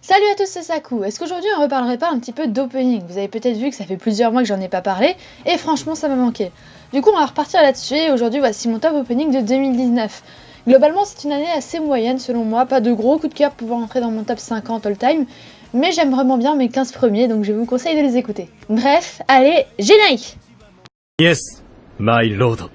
Salut à tous, c'est Sakou. Est-ce qu'aujourd'hui on reparlerait pas un petit peu d'opening? Vous avez peut-être vu que ça fait plusieurs mois que j'en ai pas parlé, et franchement ça m'a manqué. Du coup on va repartir là-dessus, et aujourd'hui voici mon top opening de 2019. Globalement c'est une année assez moyenne selon moi, pas de gros coups de cœur pouvant entrer dans mon top 50 all time, mais j'aime vraiment bien mes 15 premiers, donc je vous conseille de les écouter. Bref, allez, générique! Yes, my lord.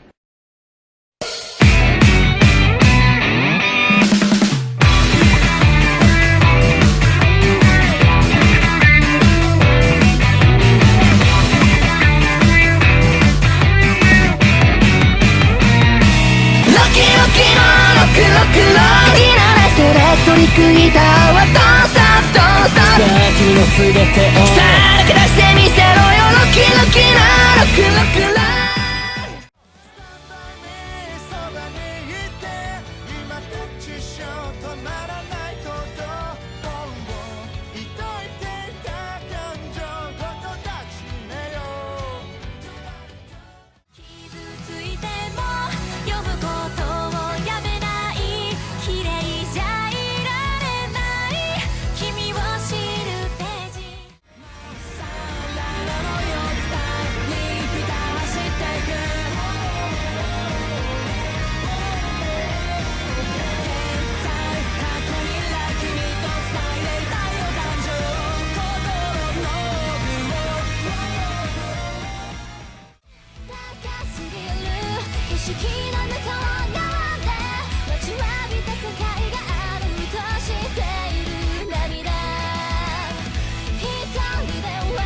ロックローギラレスエレクトリックギターはDon't stop don't stop さあ君の全てをさあ抜け出してみせろよロッキーロッキーなロックロックライフそばにいて今タッチしよう止まらないことを抱いていた感情ごと抱きしめよう傷ついても読むこと景色の向こう側で待ちわびた世界があるとしている涙一人では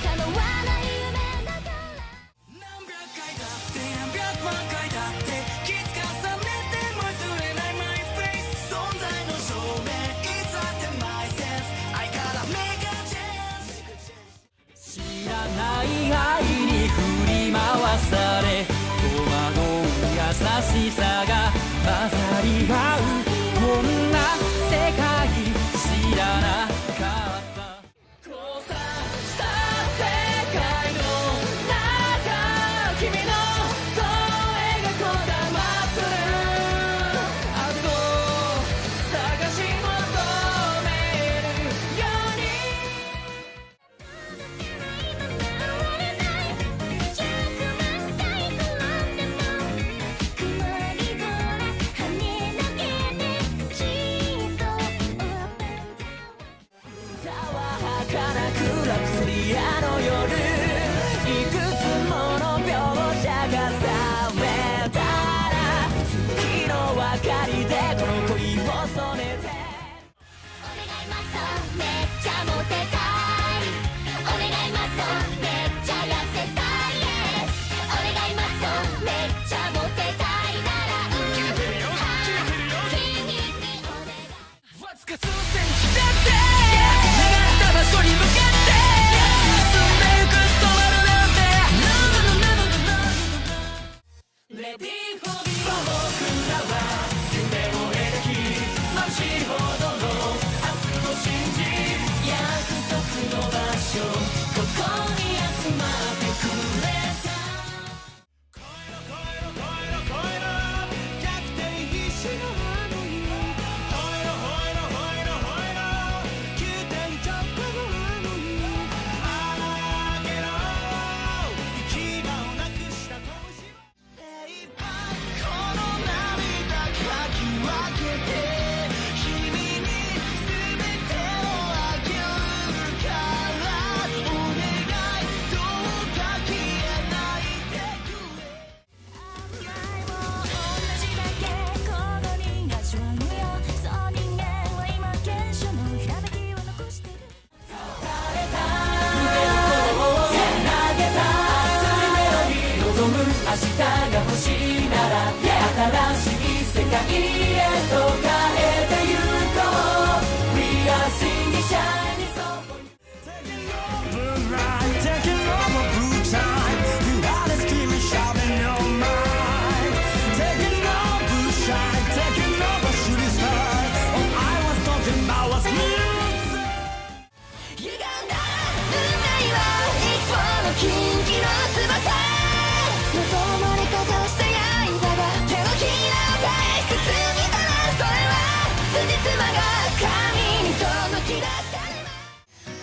叶わない夢だから何百回だって何百万回だって気づかされても譲れない My face 存在の証明いつだって myself I gotta make a change 知らない愛に振り回され優しさが混ざり合うこんな世界知らなかった交差した世界の中君の声がこだまするあと探し求めるようにあの夜いくつもの描写が覚めたら月の明かりでこの恋を染めてお願いマッソめっちゃモテたいお願いマッソめっちゃ痩せたい Yes お願いマッソめっちゃモテたいならキレてるよ君にお願いわずか数センチだって願った場所に向かって進んでゆく止まるなんて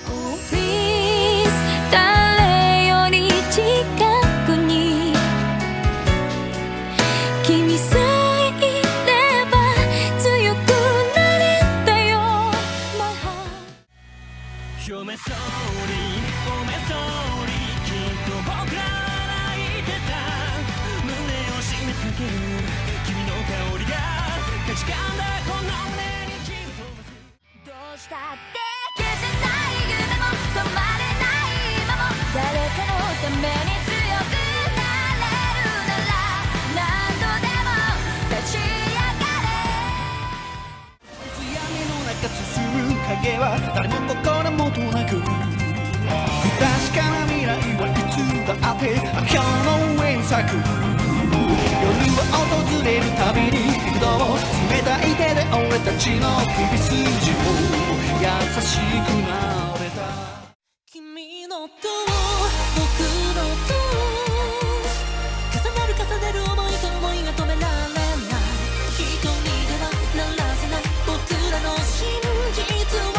Oh please 誰より近くに君さえいれば強くなれたよ My heart 夢そうに夢そうにきっと僕らは泣いてた胸を締め付ける君の香りが価値観だこの胸に火を飛ばすどうしたって消せない夢も止まれない今も誰かのために強くなれるなら何度でも立ち上がれ闇の中進む影は誰の心もとなく不確かな未来はいつだって明日の上に咲く夜は訪れるたびに幾度も冷たい手で俺たちの首筋を優しくなれた君のと僕のと重なる想いと思いが止められない一人ではならせない僕らの真実を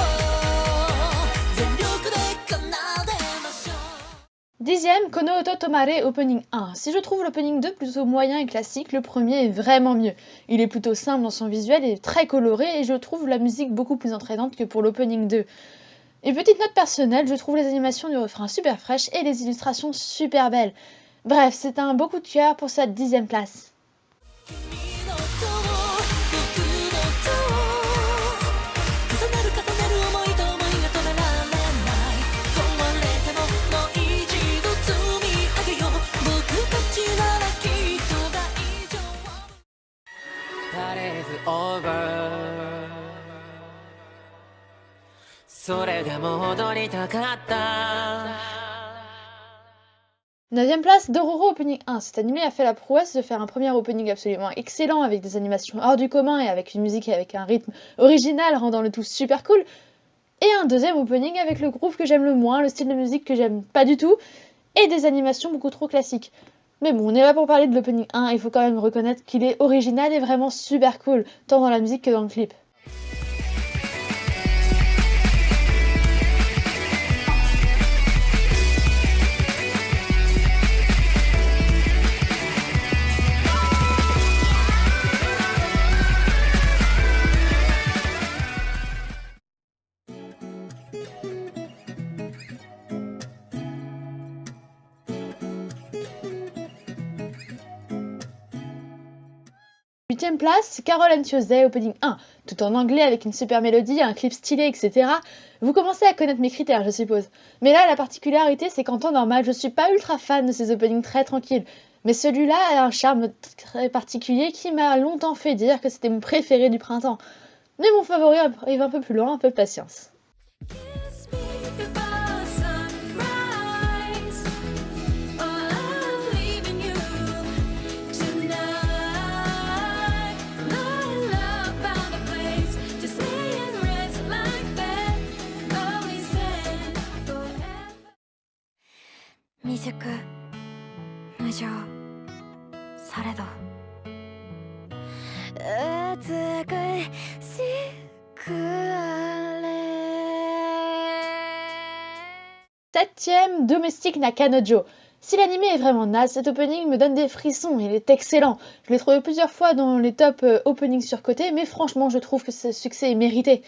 全力で奏でましょう 10e, Konohito Tomare, opening 1. Si je trouve l'opening 2 plutôt moyen et classique, le premier est vraiment mieux. Il est plutôt simple dans son visuel et très coloré et je trouve la musique beaucoup plus entraînante que pour l'opening 2. Et petite note personnelle, je trouve les animations du refrain super fraîches et les illustrations super belles. Bref, c'est un beau coup de cœur pour cette 10e place. 君のと僕のと重なる想いと思いが止められない壊れてももう一度積み上げよう僕たちならきっと大丈夫 That is over それでも踊りたかった 9e place, Dororo Opening 1. Cet animé a fait la prouesse de faire un premier opening absolument excellent avec des animations hors du commun et avec une musique avec un rythme original rendant le tout super cool. Et un deuxième opening avec le groupe que j'aime le moins, le style de musique que j'aime pas du tout, et des animations beaucoup trop classiques. Mais bon, on est là pour parler de l'opening 1, il faut quand même reconnaître qu'il est original et vraiment super cool, tant dans la musique que dans le clip. Huitième place, Carol and Tuesday, opening 1. Tout en anglais avec une super mélodie, un clip stylé, etc. Vous commencez à connaître mes critères, je suppose. Mais là, la particularité, c'est qu'en temps normal, je suis pas ultra fan de ces openings très tranquilles. Mais celui-là a un charme très particulier qui m'a longtemps fait dire que c'était mon préféré du printemps. Mais mon favori arrive un peu plus loin, un peu de patience. Kiss me before sunrise. Oh, I'm leaving you tonight. My love found a place to stay and rest like that. Always said forever. 未熟無情されど美しくあれ 7e, Domestic Nakanojo. Si l'anime est vraiment naze, cet opening me donne des frissons, il est excellent. Je l'ai trouvé plusieurs fois dans les top openings surcotés, mais franchement je trouve que ce succès est mérité.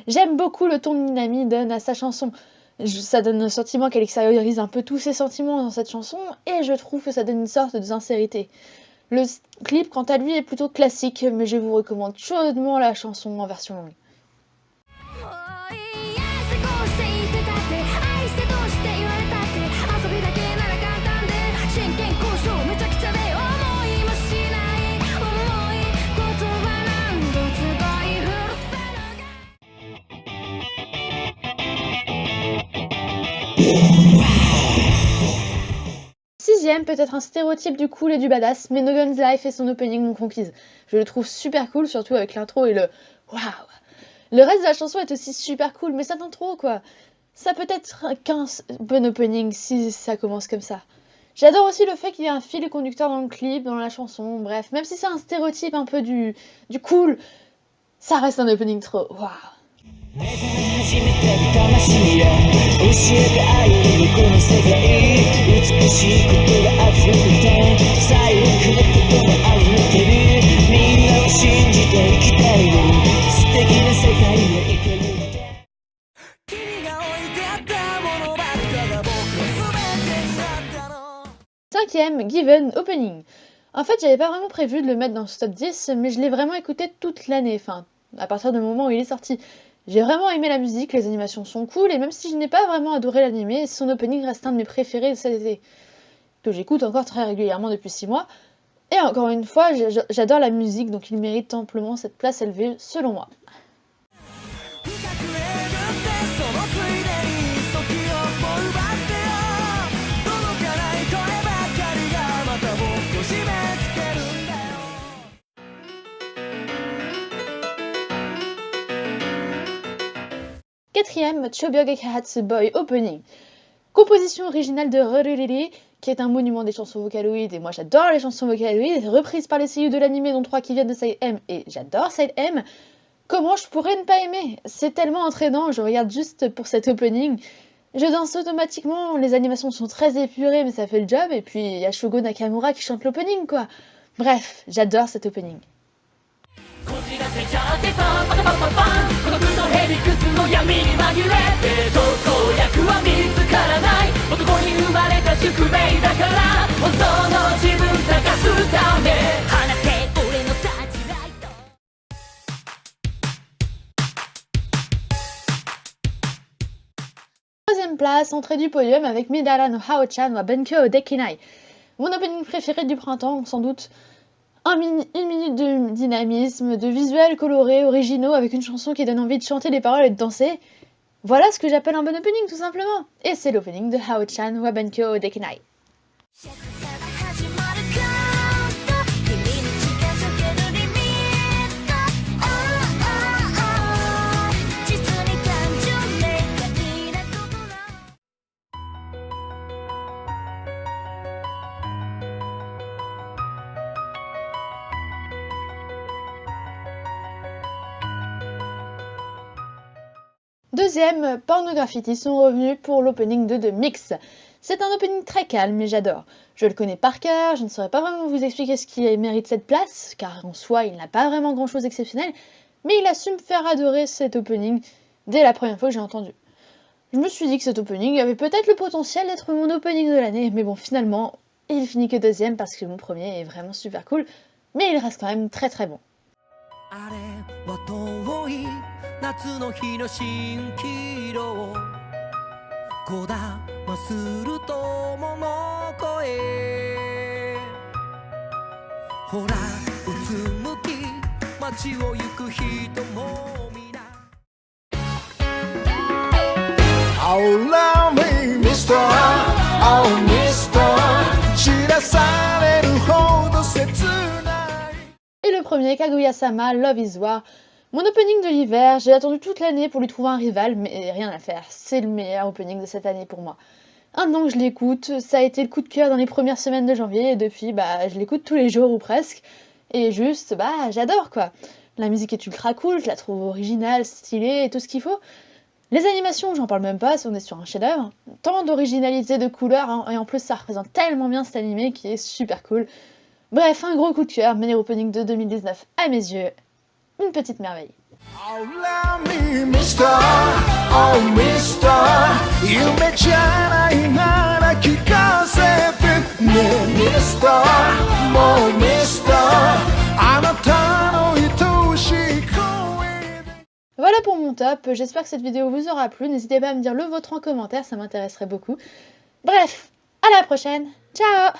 J'aime beaucoup le ton que Minami donne à sa chanson. Ça donne le sentiment qu'elle extériorise un peu tous ses sentiments dans cette chanson, et je trouve que ça donne une sorte de sincérité. Le clip, quant à lui, est plutôt classique, mais je vous recommande chaudement la chanson en version longue. もういいやしてこうして言ってたって愛してどうして言われたって遊びだけなら簡単で真剣交渉めちゃくちゃで思いもしない重い言葉何度使い古せのが 6e, peut-être un stéréotype du cool et du badass, mais No Guns Life et son opening m'ont conquise. Je le trouve super cool, surtout avec l'intro et le waouh. Le reste de la chanson est aussi super cool, mais ça tente trop quoi. Ça peut être qu'un bon opening si ça commence comme ça. J'adore aussi le fait qu'il y ait un fil conducteur dans le clip, dans la chanson, bref, même si c'est un stéréotype un peu du cool, ça reste un opening trop waouh. 目覚め始めてる魂や教えてあげるこの世界美しいことが溢れてて左右くれことも溢れてるみんなを信じて生きている素敵な世界へ行けるって君が置いてあったものばっかが僕の全てになったの 5ème, Given Opening. En fait, j'avais pas vraiment prévu de le mettre dans ce top 10, mais je l'ai vraiment écouté toute l'année, enfin, à partir du moment où il est sorti. J'ai vraiment aimé la musique, les animations sont cool, et même si je n'ai pas vraiment adoré l'animé, son opening reste un de mes préférés de cet été, que j'écoute encore très régulièrement depuis 6 mois. Et encore une fois, j'adore la musique, donc il mérite amplement cette place élevée, selon moi. 深くえぐってそのついでに時をも奪ってよ届かない声ばかりがまた僕を締め付けるんだよ 4ème, Chobyogehatsu Boy Opening. Composition originale de Rururiri, qui est un monument des chansons vocaloïdes, et moi j'adore les chansons vocaloïdes, reprises par les seiyuu de l'animé dont 3 qui viennent de Side M, et j'adore Side M. Comment je pourrais ne pas aimer? C'est tellement entraînant, je regarde juste pour cet opening. Je danse automatiquement, les animations sont très épurées mais ça fait le job, et puis il y a Shogo Nakamura qui chante l'opening quoi. Bref, j'adore cet opening. こじらせちゃってパンパカパンパンパン孤独のへりくつの闇に紛れて特効薬は見つからない男に生まれた宿命だから本当の自分探すため放て俺のサーチライト Troisième place, entrée du podium avec Midara no Hao-chan wa Benkyo Dekinai. Mon opening préféré du printemps, sans doute. Une minute de dynamisme, de visuels colorés, originaux, avec une chanson qui donne envie de chanter les paroles et de danser. Voilà ce que j'appelle un bon opening, tout simplement. Et c'est l'opening de Hao-chan wa Benkyo Dekinai. シャツから始まるカウント君に近づけるリミット 実に単純で快なことな Deuxième, Pornograffiti sont revenus pour l'opening de The Mix. C'est un opening très calme, mais j'adore. Je le connais par cœur, je ne saurais pas vraiment vous expliquer ce qui mérite cette place, car en soi, il n'a pas vraiment grand-chose d'exceptionnel, mais il a su me faire adorer cet opening dès la première fois que j'ai entendu. Je me suis dit que cet opening avait peut-être le potentiel d'être mon opening de l'année, mais bon, finalement, il finit que deuxième parce que mon premier est vraiment super cool, mais il reste quand même très très bon. あれは遠い夏の日の蜃気楼こだまする友の声ほらうつむき街を行く人も皆 Oh love me Mr. Oh Mr. 知らされるほど切ない Et le premier, Kaguya-sama, Love is War. Mon opening de l'hiver, j'ai attendu toute l'année pour lui trouver un rival, mais rien à faire, c'est le meilleur opening de cette année pour moi. Un an que je l'écoute, ça a été le coup de cœur dans les premières semaines de janvier, et depuis, je l'écoute tous les jours ou presque, et juste, j'adore quoi. La musique est ultra cool, je la trouve originale, stylée, et tout ce qu'il faut. Les animations, j'en parle même pas, si on est sur un chef-d'œuvre. Tant d'originalité, de couleurs, hein, et en plus ça représente tellement bien cet animé qui est super cool. Bref, un gros coup de cœur, meilleur opening de 2019 à mes yeux. Une petite merveille. Oh love me Mr. Oh Mr. 夢じゃないなら聞かせてね Mr. もう Mr. あなたの愛しい声 Voilà pour mon top, j'espère que cette vidéo vous aura plu, n'hésitez pas à me dire le vôtre en commentaire, ça m'intéresserait beaucoup. Bref, à la prochaine, ciao!